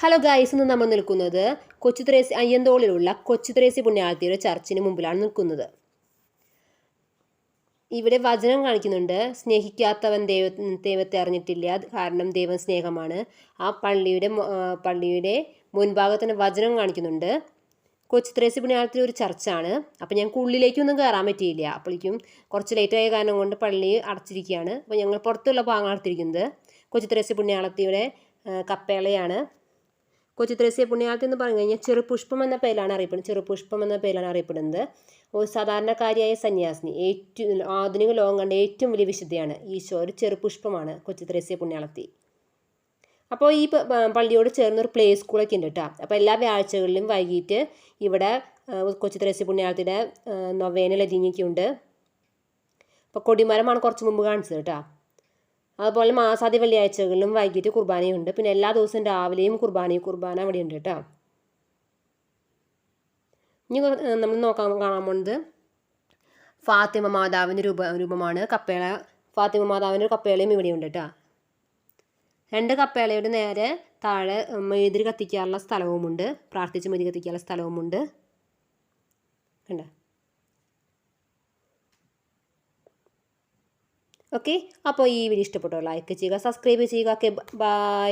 Hello guys, ഇന്ന് നമ്മൾ നിൽക്കുന്നത് കൊച്ചുത്രേസി അയ്യന്തോളിലുള്ള കൊച്ചുത്രേസി പുണ്യാളത്തിയുടെ ചർച്ചിന് മുമ്പിലാണ് നിൽക്കുന്നത്. ഇവിടെ വചനം കാണിക്കുന്നുണ്ട്, സ്നേഹിക്കാത്തവൻ ദൈവത്തെ അറിഞ്ഞിട്ടില്ല, കാരണം ദൈവം സ്നേഹമാണ്. ആ പള്ളിയുടെ മുൻഭാഗത്തിന് വചനം കാണിക്കുന്നുണ്ട്. കൊച്ചുത്രേസി പുണ്യാളത്തിലെ ഒരു ചർച്ചാണ്. അപ്പം ഞങ്ങൾക്ക് ഉള്ളിലേക്കൊന്നും കയറാൻ പറ്റിയില്ല. അപ്പോഴേക്കും കുറച്ച് ലേറ്റായ കാരണം കൊണ്ട് പള്ളി അടച്ചിരിക്കുകയാണ്. അപ്പോൾ ഞങ്ങൾ പുറത്തുള്ള ഭാഗമാണ് എടുത്തിരിക്കുന്നത്. കൊച്ചുത്രേസി പുണ്യാളത്തിയുടെ കപ്പേളയാണ്. കൊച്ചുത്രേസ്യ പുണ്യാളത്തി എന്ന് പറഞ്ഞു കഴിഞ്ഞാൽ ചെറുപുഷ്പം എന്ന പേരിലാണ് അറിയപ്പെടുന്നത്. ഒരു സാധാരണക്കാരിയായ സന്യാസിനി, ആധുനിക ലോകം കണ്ട ഏറ്റവും വലിയ വിശുദ്ധയാണ്. ഈശോ ഒരു ചെറുപുഷ്പമാണ് കൊച്ചുത്രേസ്യ പുണ്യാളത്തി. അപ്പോൾ ഈ പള്ളിയോട് ചേർന്നൊരു പ്ലേ സ്കൂളൊക്കെ ഉണ്ട് കേട്ടോ. അപ്പോൾ എല്ലാ വ്യാഴ്ചകളിലും വൈകിട്ട് ഇവിടെ കൊച്ചുത്രേസ്യ പുണ്യാളത്തിയുടെ നൊവേന ലതിങ്ങൊക്കെ ഉണ്ട്. അപ്പോൾ കൊടിമരമാണ് കുറച്ച് മുമ്പ് കാണിച്ചത് കേട്ടോ. അതുപോലെ മാസാദ്യ വെള്ളിയാഴ്ചകളിലും വൈകിട്ട് കുർബാനയുണ്ട്. പിന്നെ എല്ലാ ദിവസവും രാവിലെയും കുർബാന അവിടെ ഉണ്ട് കേട്ടോ. ഇനി നമ്മൾ കാണാൻ പോകുന്നത് ഫാത്തിമ മാതാവിൻ്റെ രൂപമാണ്. ഫാത്തിമ മാതാവിൻ്റെ കപ്പേളയും ഇവിടെയുണ്ട് കേട്ടോ. രണ്ട് കപ്പേളയുടെ നേരെ താഴെ മെഴുതിരി കത്തിക്കാനുള്ള സ്ഥലവുമുണ്ട്. പ്രാർത്ഥിച്ച് മെഴുതിരി കത്തിക്കാനുള്ള സ്ഥലവുമുണ്ട്. കണ്ടോ? ഓക്കെ, അപ്പോൾ ഈ വീഡിയോ ഇഷ്ടപ്പെട്ടോ ലൈക്ക് ചെയ്യുക, സബ്സ്ക്രൈബ് ചെയ്യുക. Okay, by.